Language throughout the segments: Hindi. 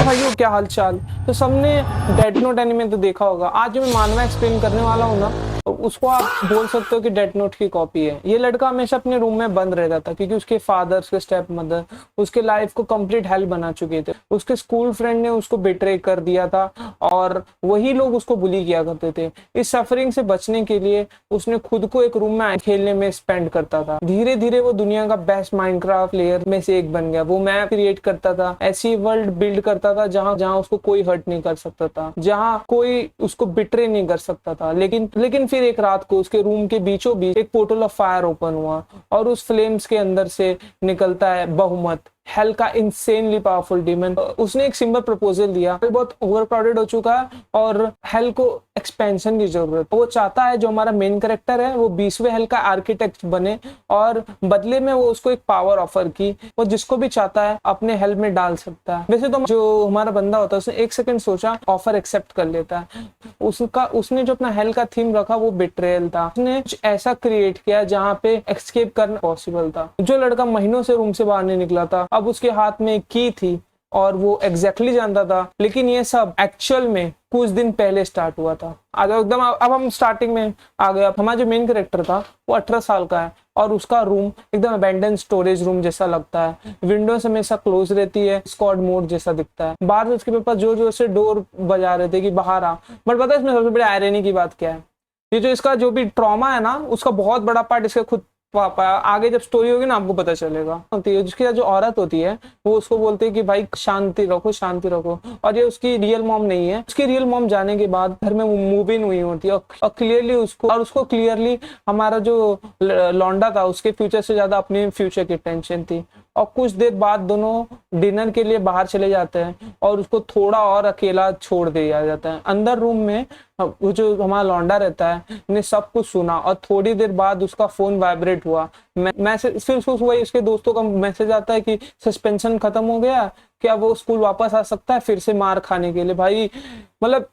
भाइयों क्या हाल चाल। तो सबने डेथ नोट एनीमे तो देखा होगा। आज जो मैं मानवा एक्सप्लेन करने वाला हूँ ना, उसको आप बोल सकते हो कि डेथ नोट की कॉपी है। ये लड़का हमेशा अपने रूम में बंद रहता था क्योंकि उसके फादर, उसके स्टेप मदर उसके लाइफ को कंप्लीट हेल बना चुके थे। उसके स्कूल फ्रेंड ने उसको बिट्रे कर दिया था और वही लोग उसको बुली किया करते थे। इस सफरिंग से बचने के लिए उसने खुद को एक रूम में खेलने में स्पेंड करता था। धीरे धीरे वो दुनिया का बेस्ट माइनक्राफ्ट प्लेयर में से एक बन गया। वो मैप क्रिएट करता था, ऐसी वर्ल्ड बिल्ड करता था जहां जहां उसको कोई हर्ट नहीं कर सकता था, जहां कोई उसको बिट्रे नहीं कर सकता था। लेकिन फिर एक रात को उसके रूम के बीचों बीच एक पोर्टल ऑफ फायर ओपन हुआ और उस फ्लेम्स के अंदर से निकलता है बहुमत, हेल का इंसेनली पावरफुल डीमन। उसने एक सिंपल प्रपोजल दिया। बहुत ओवरक्राउडेड हो चुका है और हेल को एक्सपेंशन की जरूरत। वो चाहता है जो हमारा मेन कैरेक्टर है वो 20वें हेल का आर्किटेक्ट बने और बदले में वो उसको एक पावर ऑफर की। वो जिसको भी चाहता है अपने हेल में डाल सकता है। वैसे तो जो हमारा बंदा होता है उसने एक सेकंड सोचा, ऑफर एक्सेप्ट कर लेता है। उसने जो अपना हेल का थीम रखा वो बिट्रेयल था। उसने कुछ ऐसा क्रिएट किया जहाँ पे एस्केप करना पॉसिबल था। जो लड़का महीनों से रूम से बाहर नहीं निकला था, अब उसके हाथ में एक की थी और वो एग्जैक्टली जानता था। लेकिन ये सब एक्चुअल में कुछ दिन पहले स्टार्ट हुआ था। आज एकदम अब हम स्टार्टिंग में आ गए। हमारा जो मेन कैरेक्टर था वो 18 साल का है और उसका रूम एकदम अबेंडन स्टोरेज रूम जैसा लगता है। विंडोज हमेशा क्लोज रहती है, स्क्वाड मोड जैसा दिखता है। बाहर से उसके पास जोर जोर से डोर बजा रहे थे कि बाहर आ। बट पता है इसमें सबसे बड़ी आयरनी की बात क्या है? ये जो इसका जो भी ट्रॉमा है ना, उसका बहुत बड़ा पार्ट इसके खुद पापा। आगे जब स्टोरी होगी ना आपको पता चलेगा। जिसके साथ जो औरत होती है वो उसको बोलती है कि भाई शांति रखो, शांति रखो। और ये उसकी रियल मॉम नहीं है। उसकी रियल मॉम जाने के बाद घर में वो मूव इन हुई होती है और क्लियरली उसको क्लियरली हमारा जो लौंडा था उसके फ्यूचर से ज्यादा अपने फ्यूचर की टेंशन थी। और कुछ देर बाद दोनों डिनर के लिए बाहर चले जाते हैं और उसको थोड़ा और अकेला छोड़ दिया जाता है। अंदर रूम में वो जो हमारा लौंडा रहता है ने सब कुछ सुना और थोड़ी देर बाद उसका फोन वाइब्रेट हुआ। मैसेज फिर वही उसके दोस्तों का मैसेज आता है कि सस्पेंशन खत्म हो गया, क्या वो स्कूल वापस आ सकता है फिर से मार खाने के लिए। भाई मतलब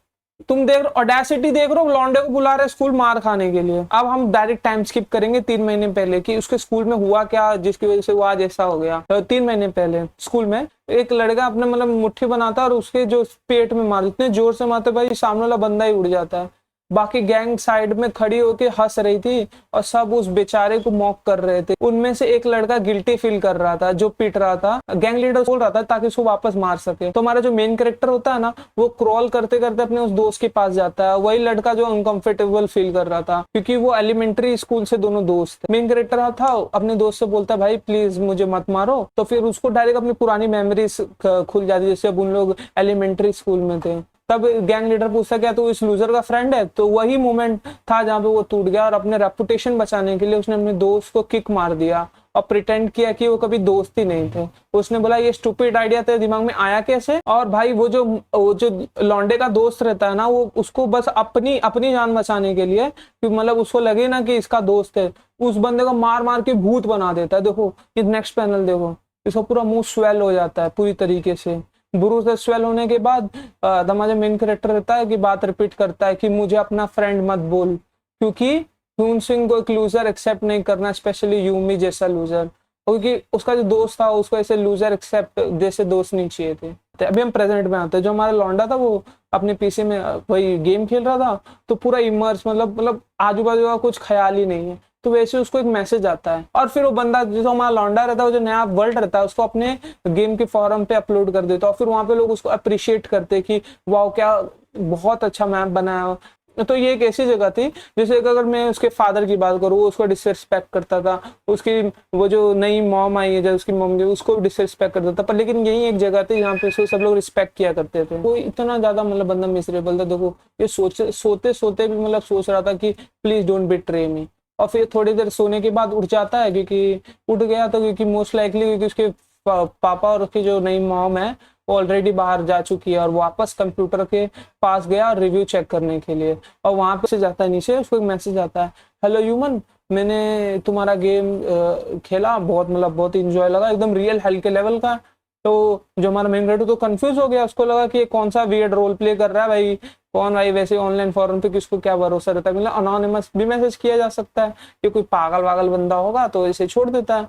तुम देख ऑडेसिटी देख रहे हो, लॉन्डे को बुला रहे स्कूल मार खाने के लिए। अब हम डायरेक्ट टाइम स्किप करेंगे 3 महीने पहले कि उसके स्कूल में हुआ क्या जिसकी वजह से वो आज ऐसा हो गया। तो 3 महीने पहले स्कूल में एक लड़का अपने मतलब मुट्ठी बनाता है और उसके जो पेट में मार इतने जोर से मारते भाई सामने वाला बंदा ही उड़ जाता है। बाकी गैंग साइड में खड़ी होके हंस रही थी और सब उस बेचारे को मॉक कर रहे थे। उनमें से एक लड़का गिल्टी फील कर रहा था, जो पीट रहा था। गैंग लीडर बोल रहा था ताकि उसको वापस मार सके। तो हमारा जो मेन कैरेक्टर होता है ना, वो क्रॉल करते करते अपने उस दोस्त के पास जाता है। वही लड़का जो अनकंफर्टेबल फील कर रहा था क्योंकि वो एलिमेंट्री स्कूल से दोनों दोस्त थे। मेन कैरेक्टर था अपने दोस्त से बोलता है भाई प्लीज मुझे मत मारो। तो फिर उसको डायरेक्ट अपनी पुरानी मेमोरीज खुल जाती जैसे अब उन लोग एलिमेंट्री स्कूल में थे। तब गैंग लीडर पूछता क्या तो इस लूजर का फ्रेंड है? तो वही मोमेंट था जहां पे वो टूट गया और अपने रेपुटेशन बचाने के लिए उसने अपने दोस्त को किक मार दिया और प्रिटेंड किया कि वो कभी दोस्त ही नहीं थे। उसने बोला ये स्टूपिड आइडिया तेरे दिमाग में आया कैसे? और भाई वो जो लौंडे का दोस्त रहता है ना, वो उसको बस अपनी जान बचाने के लिए कि मतलब उसको लगे ना कि इसका दोस्त है, उस बंदे को मार मार के भूत बना देता है। देखो ये नेक्स्ट पैनल देखो, इसका पूरा मुंह स्वेल हो जाता है पूरी तरीके से। ब्रूस स्वेल होने के बाद हमारा मेन कैरेक्टर रहता है कि बात रिपीट करता है कि मुझे अपना फ्रेंड मत बोल, क्योंकि ह्यून सिंह को एक लूजर एक्सेप्ट नहीं करना, स्पेशली यूमी जैसा लूजर। क्योंकि उसका जो दोस्त था उसको ऐसे लूजर एक्सेप्ट जैसे दोस्त नहीं चाहिए थे। अभी हम प्रेजेंट में आते हैं। जो हमारा लौंडा था वो अपने पीसी में वही गेम खेल रहा था, तो पूरा इमर्स मतलब आजू बाजू का कुछ ख्याल ही नहीं है। तो वैसे उसको एक मैसेज आता है और फिर वो बंदा जो हमारा लौंडा रहता है, वो जो नया वर्ल्ड रहता है उसको अपने गेम के फॉरम पे अपलोड कर देता है और फिर वहां पे लोग उसको अप्रिशिएट करते कि वाह क्या बहुत अच्छा मैप बनाया। तो ये एक ऐसी जगह थी जैसे अगर मैं उसके फादर की बात करूँ, उसको डिसरिस्पेक्ट करता था। उसकी वो जो नई मॉम आई है, जब उसकी मम्मी, उसको डिसरिस्पेक्ट करता था। पर लेकिन यही एक जगह थी जहाँ पे उसको सब लोग रिस्पेक्ट किया करते थे। वो इतना ज्यादा मतलब बंदा मिसरेबल था। देखो ये सोते सोते भी मतलब सोच रहा था कि प्लीज डोंट बिट्रे मी। और फिर थोड़ी देर सोने के बाद उठ जाता है क्योंकि उठ गया तो क्योंकि मोस्ट लाइकली क्योंकि उसके पापा और उसकी जो नई मॉम है वो ऑलरेडी बाहर जा चुकी है और वापस कंप्यूटर के पास गया रिव्यू चेक करने के लिए। और वहां पे से जाता है नीचे, उसको एक मैसेज आता है, हेलो ह्यूमन, मैंने तुम्हारा गेम खेला, बहुत इंजॉय लगा, एकदम रियल हेल के लेवल का। तो जो हमारा मेन कैरेक्टर तो कंफ्यूज हो गया, उसको लगा कि ये कौन सा वियर्ड रोल प्ले कर रहा है भाई, कौन भाई वैसे ऑनलाइन फॉरम पे किसको क्या भरोसा रहता है। मतलब अनोनिमस भी मैसेज किया जा सकता है, ये कोई पागल वागल बंदा होगा तो इसे छोड़ देता है।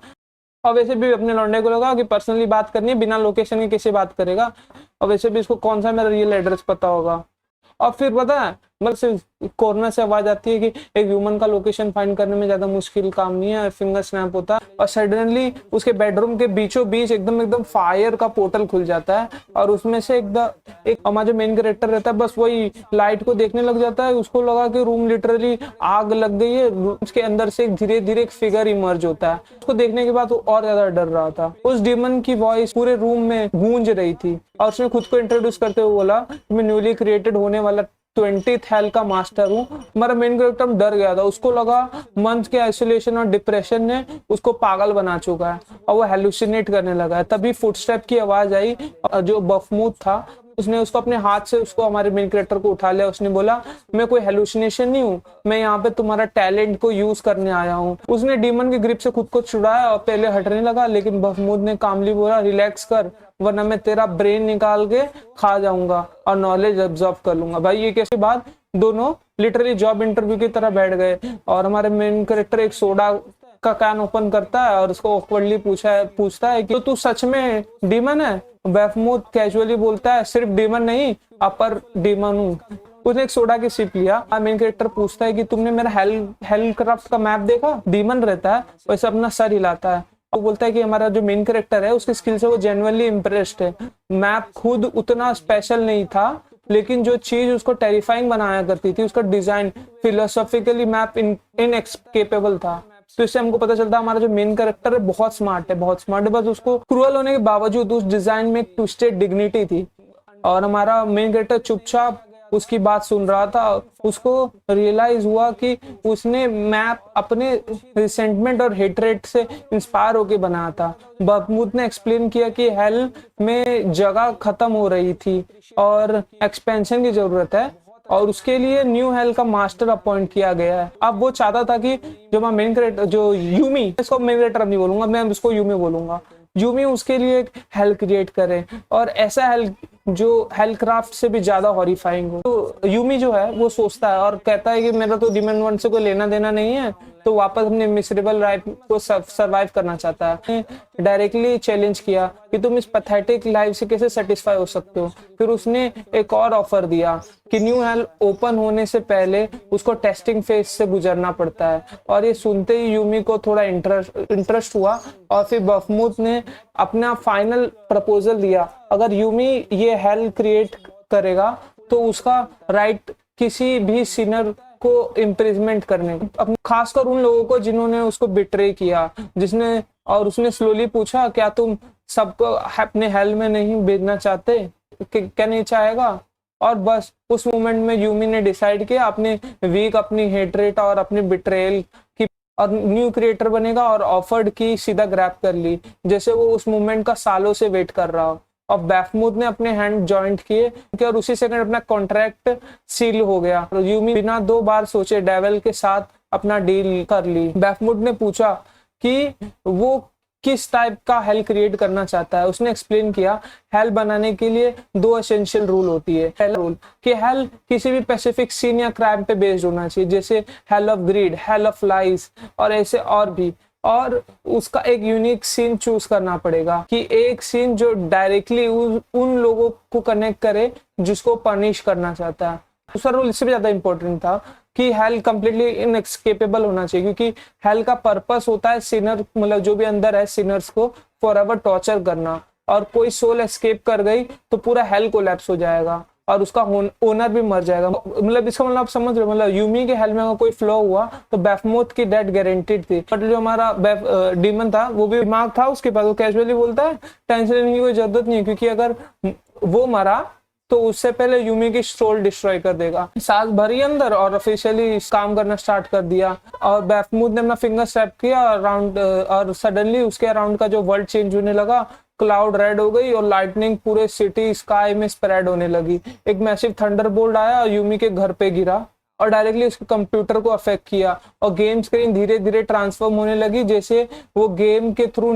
और वैसे भी अपने लौंडे को लगा कि पर्सनली बात करनी है, बिना लोकेशन के कैसे बात करेगा, और वैसे भी इसको कौन सा मेरा रियल एड्रेस पता होगा। और फिर पता है मतलब सिर्फ कॉर्नर से आवाज आती है कि एक ह्यूमन का लोकेशन फाइंड करने में ज्यादा मुश्किल काम नहीं है, फिंगर स्नैप होता है। और सडनली उसके बेडरूम के बीचों बीच एकदम एकदम फायर का पोर्टल खुल जाता है, और उसमें से एकदम एक हमारा जो मेन कैरेक्टर रहता है बस वही लाइट को देखने लग जाता है। उसको लगा कि रूम लिटरली आग लग गई है, उसके अंदर से धीरे धीरे एक फिगर इमर्ज होता है। उसको देखने के बाद वो और ज्यादा डर रहा था। उस डीमन की वॉइस पूरे रूम में गूंज रही थी, और उसने खुद को इंट्रोड्यूस करते हुए बोला मैं न्यूली क्रिएटेड होने वाला 20th हेल का मास्टर हूँ। हमारा मेन कैरेक्टर डर गया था, उसको लगा मंथ के आइसोलेशन और डिप्रेशन ने उसको पागल बना चुका है, और वो हेलुसिनेट करने लगा है। तभी फुटस्टेप की आवाज आई, जो बफमूथ था उसने उसको अपने हाथ से उसको हमारे मेन कैरेक्टर को उठा लिया। उसने बोला मैं कोई हेलुसिनेशन नहीं हूँ, मैं यहाँ पे तुम्हारा टैलेंट को यूज करने आया हूँ। उसने डीमन की ग्रिप से खुद को छुड़ाया और पहले हटने लगा, लेकिन बफमूद ने कामली बोला रिलैक्स कर, वरना मैं तेरा ब्रेन निकाल के खा जाऊंगा और नॉलेज ऑब्जॉर्व कर लूंगा। भाई ये कैसे बात, दोनों लिटरली जॉब इंटरव्यू की तरह बैठ गए, और हमारे मेन कैरेक्टर एक सोडा का कैन ओपन करता है और उसको ऑकवर्डली पूछता है कि तो तू सच में डीमन है। बैफमूथ कैजुअली बोलता है सिर्फ डीमन नहीं, अपर डीमन हूँ। उसने एक सोडा की सिप लिया। मेन कैरेक्टर पूछता है कि तुमने मेरा हेलक्राफ्ट का मैप देखा। डीमन रहता है वैसे अपना सर हिलाता है। वो बोलता है कि हमारा जो मेन कैरेक्टर है उसकी स्किल से वो जेन्युइनली इम्प्रेस्ड है। मैप खुद उतना स्पेशल नहीं था, लेकिन जो चीज उसको टेरिफाइंग बनाया करती थी उसका डिजाइन फिलोसॉफिकली मैप इनएस्केपेबल था। तो इससे हमको पता चलता है हमारा जो मेन कैरेक्टर है बहुत स्मार्ट है, बहुत स्मार्ट है। बस उसको क्रूअल होने के बावजूद उस डिजाइन में एक ट्विस्टेड डिग्निटी थी, और हमारा मेन कैरेक्टर चुपचाप उसकी बात सुन रहा था। उसको रियलाइज हुआ कि उसने मैप अपने रिसेंटमेंट और हेटरेट से इंस्पायर होके बनाया था। बकमूत ने एक्सप्लेन किया कि हेल में जगह खत्म हो रही थी और एक्सपेंशन की जरूरत है, और उसके लिए न्यू हेल का मास्टर अपॉइंट किया गया है। अब वो चाहता था कि जो मेन कैरेक्टर जो यूमी, इसको मेन कैरेक्टर नहीं बोलूंगा मैं, उसको यूमी बोलूंगा, यूमी उसके लिए एक हेल क्रिएट करे, और ऐसा हेल जो हेलक्राफ्ट से भी ज्यादा हॉरिफाइंग हो। तो यूमी जो है वो सोचता है और कहता है कि मेरा तो डीमन वन से कोई लेना देना नहीं है, तो वापस अपने मिसरेबल लाइफ को सरवाइव करना चाहता है। डायरेक्टली चैलेंज किया कि तुम इस पैथेटिक लाइफ से कैसे सेटिस्फाई हो सकते हो। फिर उसने एक और ऑफर दिया कि न्यू हेल ओपन होने से पहले उसको टेस्टिंग फेज से गुजरना पड़ता है। और ये सुनते ही यूमी को थोड़ा इंटरेस्ट हुआ, और फिर बफमूथ ने अपना फाइनल प्रपोजल दिया। अगर यूमी ये हेल क्रिएट करेगा तो उसका राइट किसी भी सिनर को इम्प्रिजमेंट करने, अपने खासकर उन लोगों को जिन्होंने उसको बिट्रे किया, जिसने, और उसने स्लोली पूछा क्या तुम सबको अपने हेल में नहीं भेजना चाहते, क्या नहीं चाहेगा। और बस उस मोमेंट में यूमी ने डिसाइड किया अपने वीक, अपनी हेटरेट और अपनी बिट्रेयल की, और न्यू क्रिएटर बनेगा, और ऑफर्ड की सीधा ग्रैब कर ली, जैसे वो उस मोमेंट का सालों से वेट कर रहा हो। और बैफमूथ ने अपने हैंड जॉइंट किए और उसी सेकंड अपना कॉन्ट्रैक्ट सील हो गया। यूमी बिना 2 बार सोचे डेविल के साथ अपना डील कर ली। बैफमूथ ने पूछा कि वो किस टाइप का हेल क्रिएट करना चाहता है। उसने एक्सप्लेन किया हेल बनाने के लिए 2 एसेंशियल रूल होती है। हेल रूल कि हेल किसी भी स्पेसिफिक सीन या क्राइम पे बेस्ड होना चाहिए, जैसे hell of greed, hell of lies, और ऐसे और भी। और उसका एक यूनिक सीन चूज करना पड़ेगा कि एक सीन जो डायरेक्टली उन लोगों को कनेक्ट करे जिसको पनिश करना चाहता है। दूसरा रूल इससे भी ज्यादा इंपॉर्टेंट था कि हेल कंप्लीटली इनएस्केपेबल होना चाहिए, क्योंकि हेल का पर्पस होता है सिनर, मतलब जो भी अंदर है सिनर्स को फॉरएवर टॉर्चर करना, और कोई सोल एस्केप कर गई तो पूरा हेल कोलैप्स हो जाएगा और उसका ओनर भी मर जाएगा। मतलब इसका मतलब आप समझ रहे हो, मतलब यूमी के हेल में अगर कोई फ्लॉ हुआ तो बैफमूथ की डेथ गारंटीड थी। बट जो हमारा डीमन था वो भी दिमाग था उसके पास, वो कैजुअली बोलता है टेंशन लेने की कोई जरूरत नहीं है, क्योंकि अगर वो मरा तो उससे पहले यूमी की सोल डिस्ट्रॉय कर देगा। सांस भरी अंदर और ऑफिशियली काम करना स्टार्ट कर दिया, और बैफमूथ ने अपना फिंगर स्टैप किया अराउंड, और सडनली उसके अराउंड का जो वर्ल्ड चेंज होने लगा। क्लाउड रेड हो गई और लाइटनिंग पूरे सिटी स्काई में स्प्रेड होने लगी। एक मैसिव थंडरबोल्ट आया और यूमी के घर पे गिरा और डायरेक्टली उसके कंप्यूटर को अफेक्ट किया, और गेम स्क्रीन धीरे धीरे ट्रांसफॉर्म होने लगी, जैसे वो गेम के थ्रू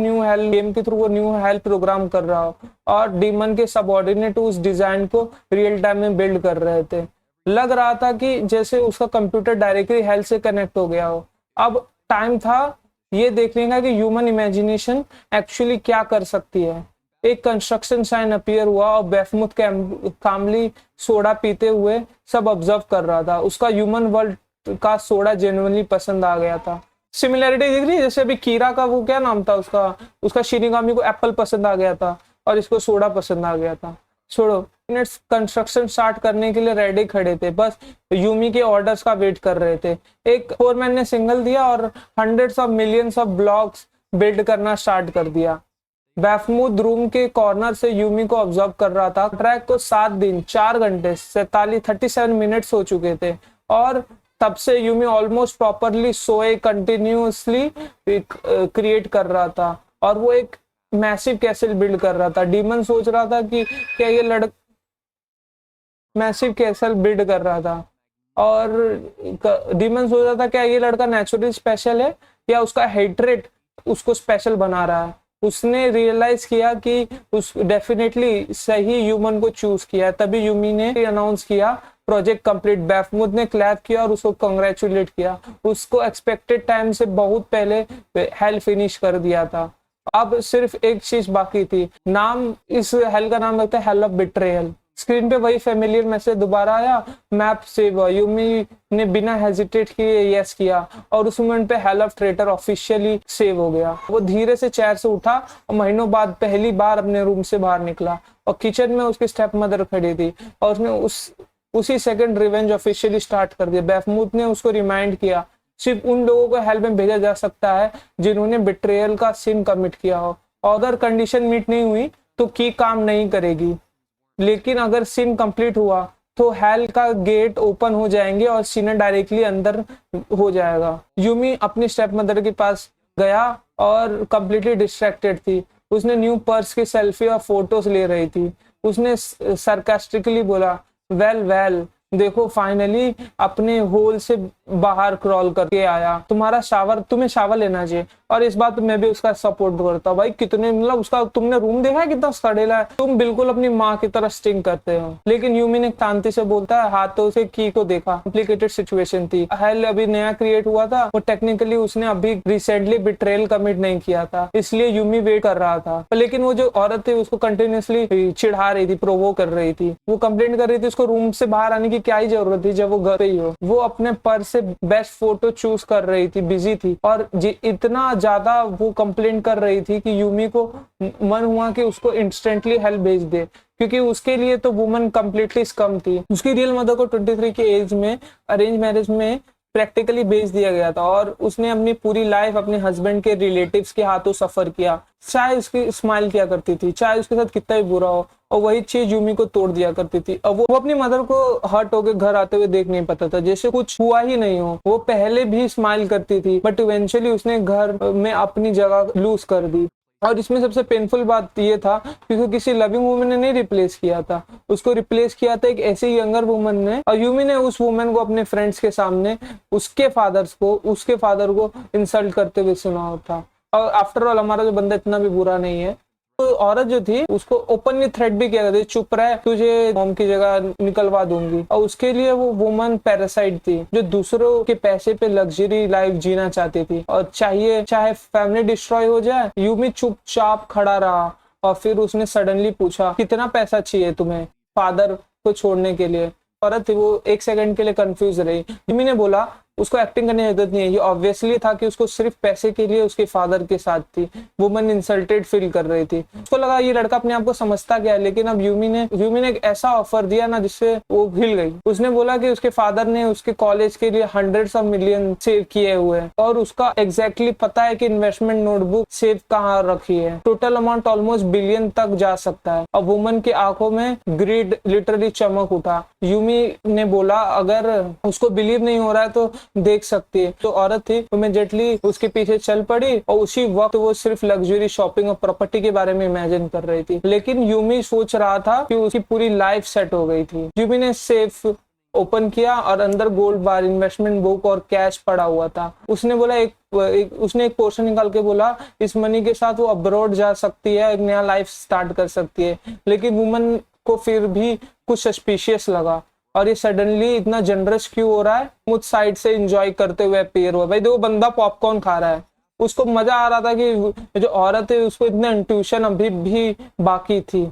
वो न्यू हेल प्रोग्राम कर रहा हो, और डीमन के सबऑर्डिनेट उस डिजाइन को रियल टाइम में बिल्ड कर रहे थे। लग रहा था कि जैसे उसका कंप्यूटर डायरेक्टली हेल से कनेक्ट हो गया हो। अब टाइम था ये देखने का कि ह्यूमन इमेजिनेशन एक्चुअली क्या कर सकती है। एक कंस्ट्रक्शन साइन अपीयर हुआ और बेफमुथ कामली सोडा पीते हुए सब ऑब्जर्व कर रहा था। उसका ह्यूमन वर्ल्ड का सोडा जेन्युइनली पसंद आ गया था। सिमिलैरिटी दिख रही है, जैसे अभी कीरा का वो क्या नाम था उसका शिनिगामी को एप्पल पसंद आ गया था और इसको सोडा पसंद आ गया था। छोड़ो, कंस्ट्रक्शन स्टार्ट करने के लिए रेडी खड़े थे, बस यूमी के ऑर्डर्स का वेट कर रहे थे। एक फोरमैन ने सिग्नल दिया और hundreds of millions of blocks build करना स्टार्ट कर दिया। बैफमूद रूम के कॉर्नर से यूमी को ऑब्जर्व कर रहा था। ट्रैक को 7 दिन 4 घंटे 37 मिनट्स हो चुके थे और तब से यूमी ऑलमोस्ट प्रॉपरली सोए कंटिन्यूअसली क्रिएट कर रहा था और वो एक मैसिव कैसल बिल्ड कर रहा था। डीमन सोच रहा था कि क्या ये मैसिव कैसल बिल्ड कर रहा था और डीमन सोच रहा था क्या ये लड़का नेचुरली स्पेशल है या उसका हेट्रेट उसको स्पेशल बना रहा है। उसने रियलाइज किया कि उस डेफिनेटली सही ह्यूमन को चूज किया। तभी यूमी ने अनाउंस किया प्रोजेक्ट कंप्लीट। बैफमुद ने क्लैप किया और उसको कंग्रेचुलेट किया। उसको एक्सपेक्टेड टाइम से बहुत पहले हेल फिनिश कर दिया था। अब सिर्फ एक चीज बाकी थी, नाम इस हेल का नाम लगता है हेल ऑफ बिट्रेयल। स्क्रीन पे वही फेमिलियर मैसेज दोबारा आया, मैप सेव। यूमी ने बिना हेजिटेट किए यस किया और उस मोमेंट पे hell of traitor officially save हो गया। वो धीरे से चेयर से उठा और महीनों बाद पहली बार अपने रूम से बाहर निकला और किचन में उसकी स्टेप मदर खड़ी थी और उसने उसी सेकंड रिवेंज ऑफिशियली स्टार्ट कर दिया। बैफमूद ने उसको रिमाइंड किया सिर्फ उन लोगों को हेल में भेजा जा सकता है जिन्होंने बिट्रेयल का सिन कमिट किया हो। अगर कंडीशन मीट नहीं हुई तो की काम नहीं करेगी, लेकिन अगर सिन कंप्लीट हुआ तो हेल का गेट ओपन हो जाएंगे और सिनर डायरेक्टली अंदर हो जाएगा। यूमी अपनी स्टेप मदर के पास गया और कंप्लीटली डिस्ट्रैक्टेड थी। उसने न्यू पर्स की सेल्फी और फोटोज ले रही थी। उसने सरकास्टिकली बोला, वेल देखो फाइनली अपने होल से बाहर क्रॉल करके आया। तुम्हें शावर लेना चाहिए। और इस बात मैं भी उसका सपोर्ट करता हूँ भाई। कितने मतलब उसका तुमने रूम देखा है कितना सड़ेला है। तुम बिल्कुल अपनी माँ की तरह स्टिंग करते हो। लेकिन यूमी ने शांति से बोलता है, हाथों से की को देखा। कॉम्प्लिकेटेड सिचुएशन थी। हेल अभी नया क्रिएट हुआ था, वो टेक्निकली उसने अभी रिसेंटली बिट्रेयल कमिट नहीं किया था, इसलिए यूमी वेट कर रहा था। लेकिन वो जो औरत थी उसको कंटिन्यूअसली चिढ़ा रही थी, प्रोवो कर रही थी। वो कंप्लेंट कर रही थी उसको रूम से बाहर आने की क्या ही जरूरत थी जब वो घर पे ही हो। वो अपने पर्स से बेस्ट फोटो चूज कर रही थी, बिजी थी और इतना ज्यादा वो कंप्लेंट कर रही थी कि यूमी को मन हुआ कि उसको इंस्टेंटली हेल्प भेज दे, क्योंकि उसके लिए तो वुमन कंप्लीटली स्कम थी। उसकी रियल मदर को 23 की एज में अरेंज मैरिज में प्रैक्टिकली बेच दिया गया था और उसने अपनी पूरी लाइफ अपने हस्बैंड के रिलेटिव्स के हाथों सफर किया। चाहे उसकी स्माइल किया करती थी, चाहे उसके साथ कितना ही बुरा हो, और वही चीज यूमी को तोड़ दिया करती थी। और वो अपनी मदर को हर्ट होकर घर आते हुए देख नहीं पाता था, जैसे कुछ हुआ ही नहीं हो। वो पहले भी स्माइल करती थी बट इवेंचुअली उसने घर में अपनी जगह लूज कर दी। और इसमें सबसे पेनफुल बात ये था क्योंकि किसी लविंग वुमन ने नहीं रिप्लेस किया था, उसको रिप्लेस किया था एक ऐसी यंगर वुमन ने। और यूमी ने उस वुमन को अपने फ्रेंड्स के सामने उसके फादर को इंसल्ट करते हुए सुना था। और आफ्टर ऑल हमारा जो बंदा इतना भी बुरा नहीं है। तो औरत जो थी उसको ओपनली थ्रेट भी किया था, चुप रहे तुझे मॉम की जगह निकलवा दूंगी। और उसके लिए वो वुमन पैरासाइट थी जो दूसरों के पैसे पे लग्जरी लाइफ जीना चाहती थी और चाहे फैमिली डिस्ट्रॉय हो जाए। यूमी चुपचाप खड़ा रहा और फिर उसने सडनली पूछा, कितना पैसा चाहिए तुम्हें फादर को छोड़ने के लिए। औरत थी वो एक सेकंड के लिए कंफ्यूज रही। यूमी ने बोला उसको एक्टिंग करने की जरूरत नहीं है, ये ऑब्वियसली था कि उसको सिर्फ पैसे के लिए उसके फादर के साथ थी। वुमन इंसल्टेड फील कर रही थी। उसको लगा ये लड़का अपने आप को समझता क्या है, लेकिन अब यूमी ने एक ऐसा ऑफर दिया ना जिससे वो हिल गई। उसने बोला कि उसके फादर ने उसके कॉलेज के लिए हंड्रेड्स ऑफ मिलियन सेव किए हुए हैं और उसका एग्जैक्टली पता है कि इन्वेस्टमेंट नोटबुक सेव कहाँ रखी है। टोटल अमाउंट ऑलमोस्ट बिलियन तक जा सकता है। और वुमन की आंखों में ग्रीड लिटरली चमक उठा। यूमी ने बोला अगर उसको बिलीव नहीं हो रहा है तो देख सकती है। तो औरत थी इमीडिएटली उसके पीछे चल पड़ी और उसी वक्त वो सिर्फ लग्जरी शॉपिंग और प्रॉपर्टी के बारे में इमेजिन कर रही थी। लेकिन यूमी सोच रहा था कि उसकी पूरी लाइफ सेट हो गई थी। यूमी ने सेफ ओपन किया और अंदर गोल्ड बार, इन्वेस्टमेंट बुक और कैश पड़ा हुआ था। उसने बोला उसने एक पोर्शन निकाल के बोला इस मनी के साथ वो अब्रॉड जा सकती है, एक नया लाइफ स्टार्ट कर सकती है। लेकिन वुमन को फिर भी कुछ सस्पिशियस लगा और ये सडनली इतना जनरस क्यों हो रहा है। मुझ साइड से एंजॉय करते हुए अपीयर हुआ। भाई देखो बंदा पॉपकॉर्न खा रहा है उसको मजा आ रहा था कि जो औरत है उसको इतना इंट्यूशन अभी भी बाकी थी।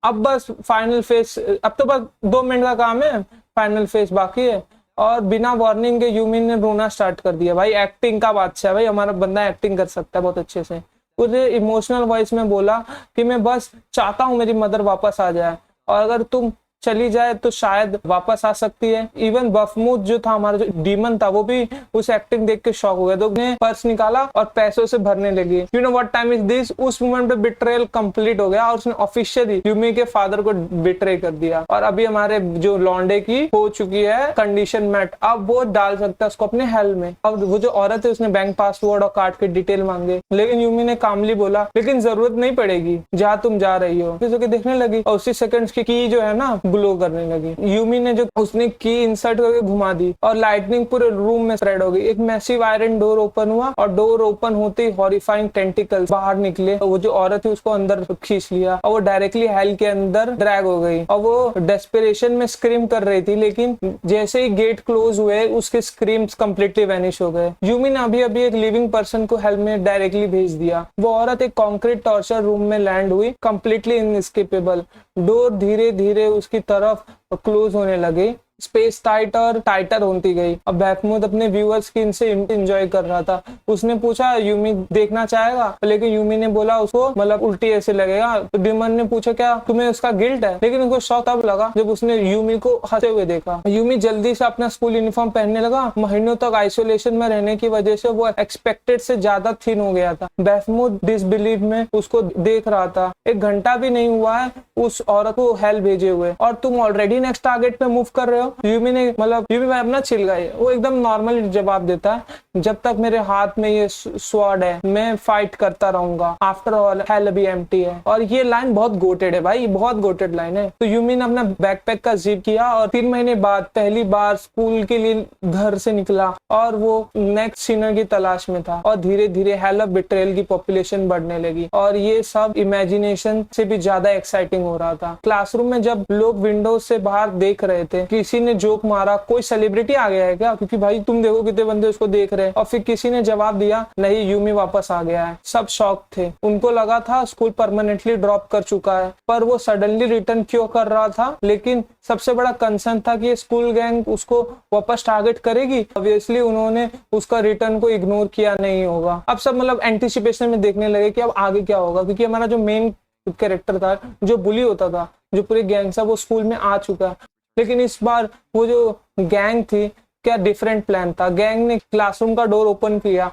अब बस फाइनल फेस, अब तो बस 2 मिनट का काम है, फाइनल फेस बाकी है। और बिना वार्निंग के यूमिन ने रोना स्टार्ट कर दिया। भाई एक्टिंग का बादशाह है भाई, हमारा बंदा एक्टिंग कर सकता है बहुत अच्छे से। उसने इमोशनल वॉइस में बोला कि मैं बस चाहता हूँ मेरी मदर वापस आ जाए, और अगर तुम चली जाए तो शायद वापस आ सकती है। इवन बफमूद जो था, हमारा जो डीमन था, वो भी उस एक्टिंग देख के शॉक हो गया। तो उसने पर्स निकाला और पैसों से भरने लगी। You know what time is this, उस मोमेंट पे बिट्रेयल कंप्लीट हो गया और उसने ऑफिशियली यूमी के फादर को बिट्रे कर दिया। और अभी हमारे जो लॉन्डे की हो चुकी है कंडीशन मेट, अब वो डाल सकता है उसको अपने हेल में। अब वो जो औरत है उसने बैंक पासवर्ड और कार्ड के डिटेल मांगे, लेकिन यूमी ने कामली बोला लेकिन जरूरत नहीं पड़ेगी, जहाँ तुम जा रही हो। फिर देखने लगी और उसी सेकंड्स की जो है ना ग्लो करने लगी। यूमी ने जो उसने की इंसर्ट करके घुमा दी और लाइटनिंग पूरे रूम में स्प्रेड हो गई। एक मैसिव आयरन डोर ओपन हुआ और डोर ओपन होते ही हॉरिफाइंग टेंटिकल्स बाहर निकले। वो जो औरत थी उसको अंदर खींच लिया और वो डायरेक्टली हेल के अंदर ड्रैग हो गई। और वो डेस्परेशन में स्क्रीम कर रही थी, लेकिन जैसे ही गेट क्लोज हुए उसके स्क्रीम्स कंप्लीटली वैनिश हो गए। यूमी ने अभी अभी एक लिविंग पर्सन को हेल में डायरेक्टली भेज दिया। वो औरत एक कॉन्क्रीट टॉर्चर रूम में लैंड हुई, कंप्लीटली इनएस्केपेबल। डोर धीरे धीरे उसकी तरफ क्लोज होने लगे, स्पेस टाइटर टाइटर होती गई। अब बैकमूड अपने व्यूअर्स की इनसे एंजॉय कर रहा था। उसने पूछा यूमी देखना चाहेगा, लेकिन यूमी ने बोला उसको मतलब उल्टी ऐसे लगेगा। तो डिमन ने पूछा क्या तुम्हें उसका गिल्ट है, लेकिन उसको शौक तब लगा जब उसने यूमी को हंसते हुए देखा। यूमी जल्दी से अपना स्कूल यूनिफॉर्म पहनने लगा। महीनों तक आइसोलेशन में रहने की वजह से वो एक्सपेक्टेड से ज्यादा थिन हो गया था। बैकमूड डिसबिलीव में उसको देख रहा था। 1 घंटा भी नहीं हुआ है उस औरत को हेल भेजे हुए और तुम ऑलरेडी नेक्स्ट टारगेट पे मूव कर रहे हो। यूमी ने यूमी भाई अपना चिल गए, वो एकदम नॉर्मल जवाब देता है, जब तक मेरे हाथ में ये स्वॉर्ड है मैं फाइट करता रहूंगा। आफ्टर ऑल हेल अभी एम्प्टी है। और ये लाइन बहुत गोटेड है भाई, बहुत गोटेड लाइन है। तो यूमी ने अपना बैकपैक का जिप किया और 3 महीने बाद पहली बार स्कूल के लिए घर से निकला और वो नेक्स्ट सिनर की तलाश में था। और धीरे धीरे हेल ऑफ बिट्रेयल की पॉपुलेशन बढ़ने लगी और ये सब इमेजिनेशन से भी ज्यादा एक्साइटिंग हो रहा था। क्लासरूम में जब लोग विंडो से बाहर देख रहे थे, किसी ने जोक मारा कोई सेलिब्रिटी आ गया है क्या, क्योंकि भाई तुम देखो कितने बंदे उसको देख रहे हैं। और फिर किसी ने जवाब दिया नहीं यूमी वापस आ गया है। सब शॉक थे, उनको लगा था स्कूल परमानेंटली ड्रॉप कर चुका है, पर वो सडनली रिटर्न क्यों कर रहा था। लेकिन सबसे बड़ा कंसर्न था कि ये स्कूल गैंग उसको वापस टारगेट करेगी। ऑब्वियसली उन्होंने उसका रिटर्न को इग्नोर किया नहीं होगा। अब सब मतलब एंटिसिपेशन में देखने लगे कि अब आगे क्या होगा, क्योंकि हमारा जो मेन कैरेक्टर था जो बुली होता था, जो पूरी गैंग था, वो स्कूल में आ चुका है। लेकिन इस बार वो जो गैंग थी क्या डिफरेंट प्लान था। गैंग ने क्लासरूम का डोर ओपन किया।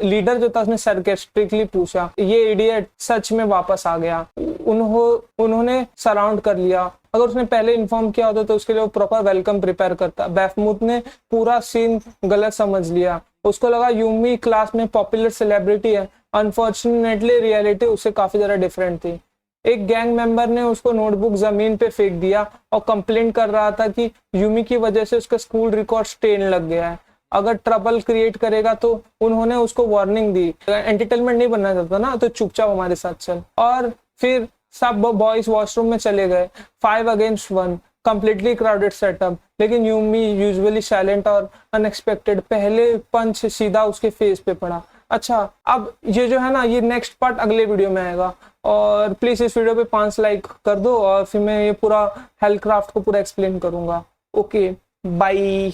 लीडर जो था उसने सरकास्टिकली पूछा ये इडियट सच में वापस आ गया। उन्होंने सराउंड कर लिया। अगर उसने पहले इन्फॉर्म किया होता तो उसके लिए वो प्रॉपर वेलकम प्रिपेयर करता। बैफमूथ ने पूरा सीन गलत समझ लिया। उसको लगा यूमी क्लास में पॉपुलर सेलिब्रिटी है। अनफॉर्चुनेटली रियलिटी उससे काफी ज्यादा डिफरेंट थी। एक गैंग मेंबर ने उसको नोटबुक जमीन पे फेंक दिया और कंप्लेंट कर रहा था कि यूमी की वजह से उसका स्कूल रिकॉर्ड स्टेन लग गया है, अगर ट्रबल क्रिएट करेगा तो। उन्होंने उसको वार्निंग दी, एंटरटेनमेंट नहीं बनना चाहता ना तो चुपचाप हमारे साथ चल। और फिर सब बॉयज वॉशरूम में चले गए। 5 against 1 कंप्लीटली क्राउडेड सेटअप। लेकिन यूमी यूजुअली साइलेंट और अनएक्सपेक्टेड पहले पंच सीधा उसके फेस पे पड़ा। अच्छा, अब ये जो है ना ये नेक्स्ट पार्ट अगले वीडियो में आएगा और प्लीज इस वीडियो पे 5 लाइक कर दो और फिर मैं ये पूरा हेलक्राफ्ट को पूरा एक्सप्लेन करूंगा। Okay bye.